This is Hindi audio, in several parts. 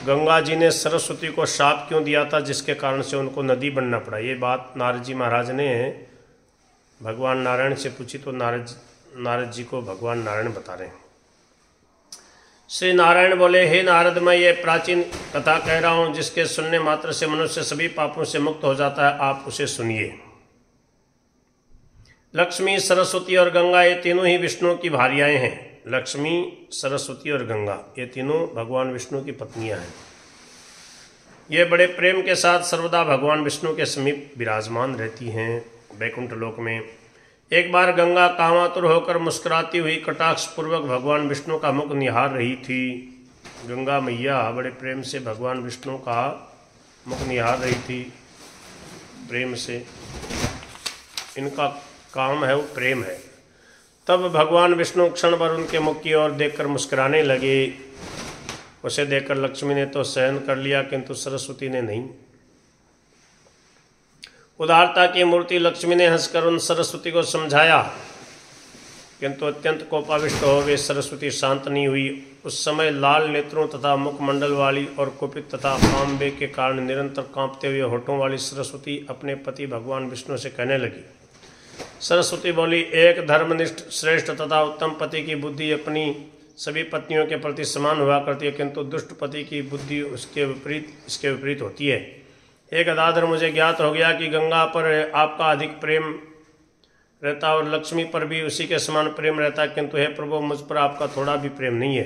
गंगा जी ने सरस्वती को शाप क्यों दिया था जिसके कारण से उनको नदी बनना पड़ा? ये बात नारद जी महाराज ने भगवान नारायण से पूछी तो नारद जी को भगवान नारायण बता रहे हैं। श्री नारायण बोले, हे नारद, मैं ये प्राचीन कथा कह रहा हूँ जिसके सुनने मात्र से मनुष्य सभी पापों से मुक्त हो जाता है, आप उसे सुनिए। लक्ष्मी, सरस्वती और गंगा ये तीनों ही विष्णु की भार्याएं हैं। लक्ष्मी, सरस्वती और गंगा ये तीनों भगवान विष्णु की पत्नियां हैं। ये बड़े प्रेम के साथ सर्वदा भगवान विष्णु के समीप विराजमान रहती हैं वैकुंठ लोक में। एक बार गंगा कामातुर होकर मुस्कुराती हुई कटाक्ष पूर्वक भगवान विष्णु का मुख निहार रही थी। गंगा मैया बड़े प्रेम से भगवान विष्णु का मुख निहार रही थी, प्रेम से। इनका काम है वो प्रेम है। तब भगवान विष्णु क्षण भर उनके मुख की ओर देखकर मुस्कुराने लगे। उसे देखकर लक्ष्मी ने तो सहन कर लिया, किंतु सरस्वती ने नहीं। उदारता की मूर्ति लक्ष्मी ने हंसकर उन सरस्वती को समझाया, किंतु अत्यंत कोपाविष्ट हो वे सरस्वती शांत नहीं हुई। उस समय लाल नेत्रों तथा मुखमंडल वाली और कुपित तथा कामबे के कारण निरंतर कांपते हुए होठों वाली सरस्वती अपने पति भगवान विष्णु से कहने लगी। सरस्वती बोली, एक धर्मनिष्ठ श्रेष्ठ तथा उत्तम पति की बुद्धि अपनी सभी पत्नियों के प्रति समान हुआ करती है, किंतु दुष्ट पति की बुद्धि इसके विपरीत होती है। एक गदाधर, मुझे ज्ञात हो गया कि गंगा पर आपका अधिक प्रेम रहता और लक्ष्मी पर भी उसी के समान प्रेम रहता है, किंतु हे प्रभु, मुझ पर आपका थोड़ा भी प्रेम नहीं है।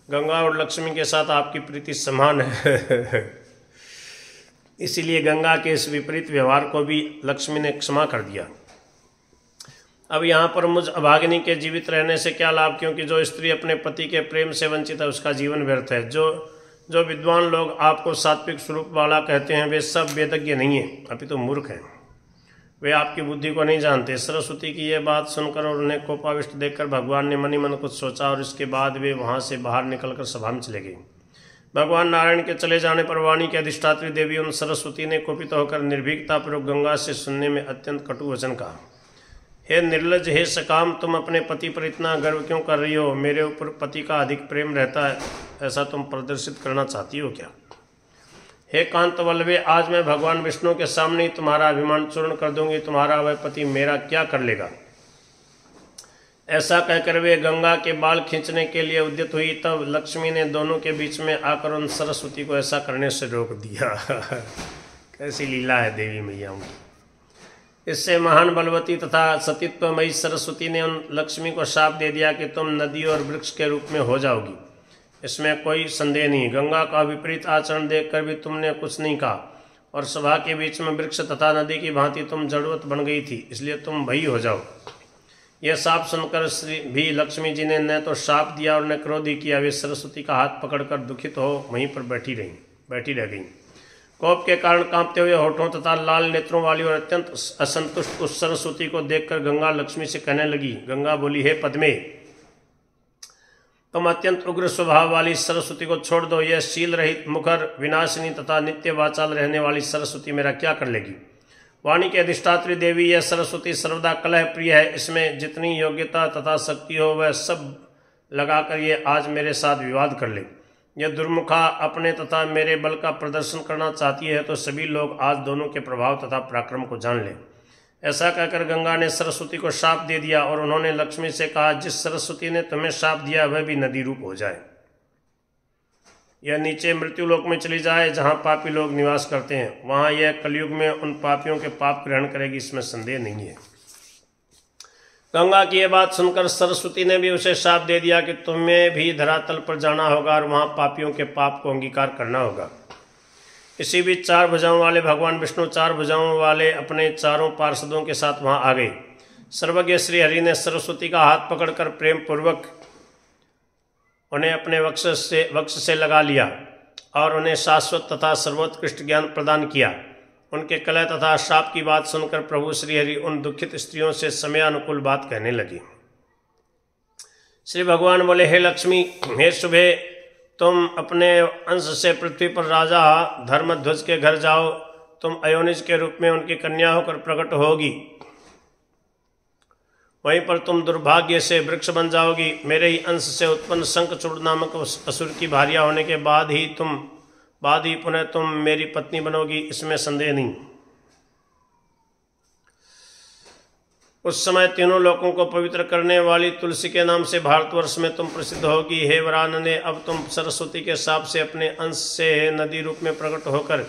गंगा और लक्ष्मी के साथ आपकी प्रीति समान है। इसीलिए गंगा के इस विपरीत व्यवहार को भी लक्ष्मी ने क्षमा कर दिया। अब यहाँ पर मुझ अभागिनी के जीवित रहने से क्या लाभ, क्योंकि जो स्त्री अपने पति के प्रेम से वंचित है उसका जीवन व्यर्थ है। जो विद्वान लोग आपको सात्विक स्वरूप वाला कहते हैं वे सब वेदज्ञ नहीं हैं, अपितु मूर्ख हैं। वे आपकी बुद्धि को नहीं जानते। सरस्वती की यह बात सुनकर और उन्हें कोपाविष्ट देखकर भगवान ने मन ही मन कुछ सोचा और इसके बाद वे वहाँ से बाहर निकलकर सभा में चले गए। भगवान नारायण के चले जाने पर वाणी की अधिष्ठात्री देवी उन सरस्वती ने कुपित होकर निर्भीकतापूर्वक गंगा से सुनने में अत्यंत कटु वचन कहा। हे निर्लज, हे सकाम, तुम अपने पति पर इतना गर्व क्यों कर रही हो? मेरे ऊपर पति का अधिक प्रेम रहता है, ऐसा तुम प्रदर्शित करना चाहती हो क्या? हे कांत वल्लभे, आज मैं भगवान विष्णु के सामने ही तुम्हारा अभिमान चूर्ण कर दूंगी। तुम्हारा वह पति मेरा क्या कर लेगा? ऐसा कहकर वे गंगा के बाल खींचने के लिए उद्यत हुई। तब लक्ष्मी ने दोनों के बीच में आकर उन सरस्वती को ऐसा करने से रोक दिया। कैसी लीला है देवी मैयाओं की। इससे महान बलवती तथा सतीत्वमयी सरस्वती ने उन लक्ष्मी को शाप दे दिया कि तुम नदी और वृक्ष के रूप में हो जाओगी। इसमें कोई संदेह नहीं। गंगा का विपरीत आचरण देखकर भी तुमने कुछ नहीं कहा और सभा के बीच में वृक्ष तथा नदी की भांति तुम जड़वत बन गई थी, इसलिए तुम भई हो जाओ। यह शाप सुनकर श्री भी लक्ष्मी जी ने न तो शाप दिया और न क्रोध ही किया। वे सरस्वती का हाथ पकड़कर दुखित हो वहीं पर बैठी रह गई। कोप के कारण कांपते हुए होठों तथा लाल नेत्रों वाली और अत्यंत असंतुष्ट उस सरस्वती को देखकर गंगा लक्ष्मी से कहने लगी। गंगा बोली, हे पद्मे, तुम अत्यंत उग्र स्वभाव वाली सरस्वती को छोड़ दो। यह शील रहित, मुखर, विनाशिनी तथा नित्य वाचाल रहने वाली सरस्वती मेरा क्या कर लेगी? वाणी के अधिष्ठात्री देवी, यह सरस्वती सर्वदा कलह प्रिय है। इसमें जितनी योग्यता तथा शक्ति हो वह सब लगाकर ये आज मेरे साथ विवाद कर ले। यह दुर्मुखा अपने तथा मेरे बल का प्रदर्शन करना चाहती है तो सभी लोग आज दोनों के प्रभाव तथा पराक्रम को जान लें। ऐसा कहकर गंगा ने सरस्वती को शाप दे दिया और उन्होंने लक्ष्मी से कहा, जिस सरस्वती ने तुम्हें शाप दिया वह भी नदी रूप हो जाए। यह नीचे मृत्युलोक में चली जाए जहाँ पापी लोग निवास करते हैं। वहाँ यह कलयुग में उन पापियों के पाप ग्रहण करेगी, इसमें संदेह नहीं है। गंगा की यह बात सुनकर सरस्वती ने भी उसे शाप दे दिया कि तुम्हें भी धरातल पर जाना होगा और वहाँ पापियों के पाप को अंगीकार करना होगा। इसी बीच चार भुजाओं वाले भगवान विष्णु चार भुजाओं वाले अपने चारों पार्षदों के साथ वहाँ आ गए। सर्वज्ञ श्री हरि ने सरस्वती का हाथ पकड़कर प्रेम पूर्वक उन्हें अपने वक्ष से लगा लिया और उन्हें शाश्वत तथा सर्वोत्कृष्ट ज्ञान प्रदान किया। उनके कलह तथा शाप की बात सुनकर प्रभु श्रीहरि उन दुखित स्त्रियों से समयानुकूल बात कहने लगी। श्री भगवान बोले, हे लक्ष्मी, हे शुभे, तुम अपने अंश से पृथ्वी पर राजा धर्मध्वज के घर जाओ। तुम अयोनिज के रूप में उनकी कन्या होकर प्रकट होगी। वहीं पर तुम दुर्भाग्य से वृक्ष बन जाओगी। मेरे ही अंश से उत्पन्न शंखचूड़ नामक असुर की भार्या होने के बाद ही तुम बाद ही पुनः तुम मेरी पत्नी बनोगी, इसमें संदेह नहीं। उस समय तीनों लोकों को पवित्र करने वाली तुलसी के नाम से भारतवर्ष में तुम प्रसिद्ध होगी। हे वरानने, अब तुम सरस्वती के शाप से अपने अंश से नदी रूप में प्रकट होकर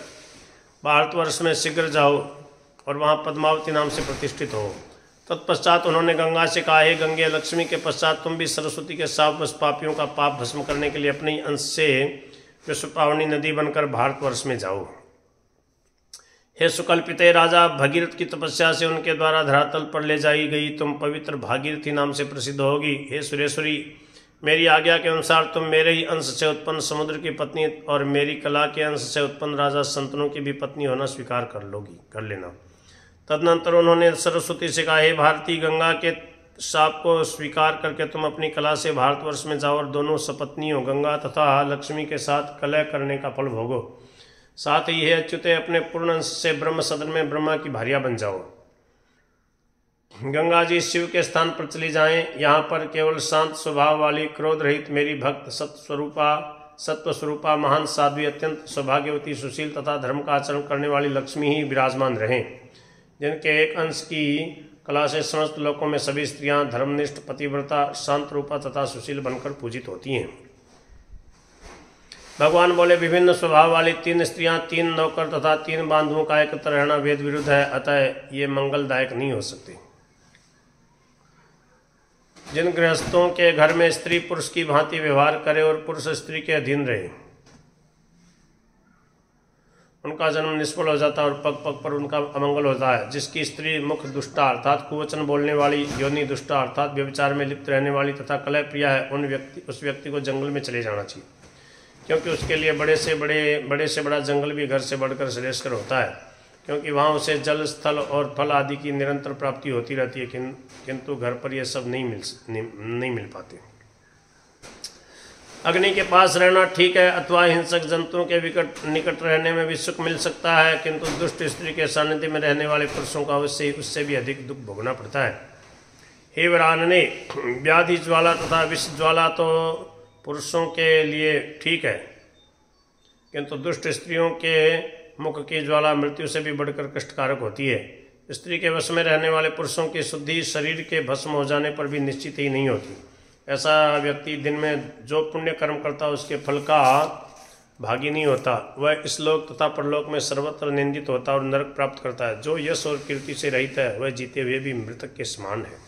भारतवर्ष में शीघ्र जाओ और वहाँ पद्मावती नाम से प्रतिष्ठित हो। तत्पश्चात उन्होंने गंगा से कहा, हे गंगे, लक्ष्मी के पश्चात तुम भी सरस्वती के शापवश पापियों का पाप भस्म करने के लिए अपने ही अंश से विश्वपावनी नदी बनकर भारतवर्ष में जाओ। हे सुकल्पिते राजा, भगीरथ की तपस्या से उनके द्वारा धरातल पर ले जाई गई तुम पवित्र भागीरथी नाम से प्रसिद्ध होगी। हे सुरेश्वरी, मेरी आज्ञा के अनुसार तुम मेरे ही अंश से उत्पन्न समुद्र की पत्नी और मेरी कला के अंश से उत्पन्न राजा संतनों की भी पत्नी होना स्वीकार कर लेना। तदनंतर उन्होंने सरस्वती से कहा, हे भारती, गंगा के शाप को स्वीकार करके तुम अपनी कला से भारतवर्ष में जाओ और दोनों सपत्नियों गंगा तथा लक्ष्मी के साथ कलह करने का फल भोगो। साथ ही हे अच्युते, अपने पूर्ण अंश से ब्रह्म सदन में ब्रह्मा की भार्या बन जाओ। गंगा जी शिव के स्थान पर चली जाएं। यहाँ पर केवल शांत स्वभाव वाली क्रोध रहित मेरी भक्त सत्व स्वरूपा महान साध्वी, अत्यंत सौभाग्यवती, सुशील तथा धर्म का आचरण करने वाली लक्ष्मी ही विराजमान रहें, जिनके एक अंश की कला से समस्त लोकों में सभी स्त्रियां धर्मनिष्ठ, पतिव्रता, शांत रूपा तथा सुशील बनकर पूजित होती हैं। भगवान बोले, विभिन्न स्वभाव वाली 3 स्त्रियां, 3 नौकर तथा 3 बांधुओं का एकत्र रहना वेद विरुद्ध है, अतः ये मंगलदायक नहीं हो सकती। जिन गृहस्थों के घर में स्त्री पुरुष की भांति व्यवहार करे और पुरुष स्त्री के अधीन रहे, उनका जन्म निष्फल हो जाता है और पग पग पर उनका अमंगल होता है। जिसकी स्त्री मुख दुष्टा अर्थात कुवचन बोलने वाली, योनि दुष्टा अर्थात व्यभिचार में लिप्त रहने वाली तथा कलह प्रिया है, उस व्यक्ति को जंगल में चले जाना चाहिए, क्योंकि उसके लिए बड़े से बड़ा जंगल भी घर से बढ़कर श्रेष्ठकर होता है, क्योंकि वहाँ उसे जल, स्थल और फल आदि की निरंतर प्राप्ति होती रहती है, किंतु घर पर यह सब नहीं मिल पाते। अग्नि के पास रहना ठीक है, अथवा हिंसक जंतुओं के निकट रहने में भी सुख मिल सकता है, किंतु दुष्ट स्त्री के सानिध्य में रहने वाले पुरुषों को अवश्य उससे भी अधिक दुख भोगना पड़ता है। हे वरानने, व्याधि ज्वाला तथा विष ज्वाला तो पुरुषों के लिए ठीक है, किंतु दुष्ट स्त्रियों के मुख की ज्वाला मृत्यु से भी बढ़कर कष्टकारक होती है। स्त्री के वश में रहने वाले पुरुषों की शुद्धि शरीर के भस्म हो जाने पर भी निश्चित ही नहीं होती। ऐसा व्यक्ति दिन में जो पुण्य कर्म करता उसके फल का भागी नहीं होता, वह इस लोक तथा परलोक में सर्वत्र निंदित होता और नरक प्राप्त करता है। जो यश और कीर्ति से रहित है, वह जीते हुए भी मृतक के समान है।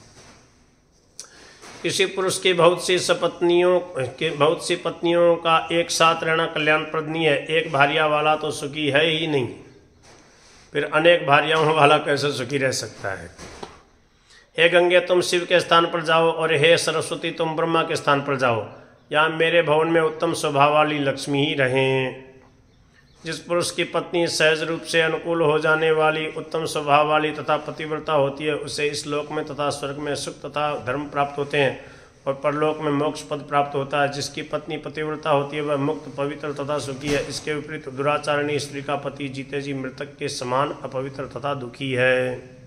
किसी पुरुष की बहुत सी पत्नियों का एक साथ रहना कल्याणप्रद नहीं है। एक भार्या वाला तो सुखी है ही नहीं, फिर अनेक भार्याओं वाला कैसे सुखी रह सकता है। हे गंगे, तुम शिव के स्थान पर जाओ और हे सरस्वती, तुम ब्रह्मा के स्थान पर जाओ। यहाँ मेरे भवन में उत्तम स्वभाव वाली लक्ष्मी ही रहें। जिस पुरुष की पत्नी सहज रूप से अनुकूल हो जाने वाली, उत्तम स्वभाव वाली तथा पतिव्रता होती है, उसे इस लोक में तथा स्वर्ग में सुख तथा धर्म प्राप्त होते हैं और परलोक में मोक्ष पद प्राप्त होता है। जिसकी पत्नी पतिव्रता होती है, वह मुक्त, पवित्र तथा सुखी है। इसके विपरीत दुराचारणी स्त्री का पति जीते जी मृतक के समान अपवित्र तथा दुखी है।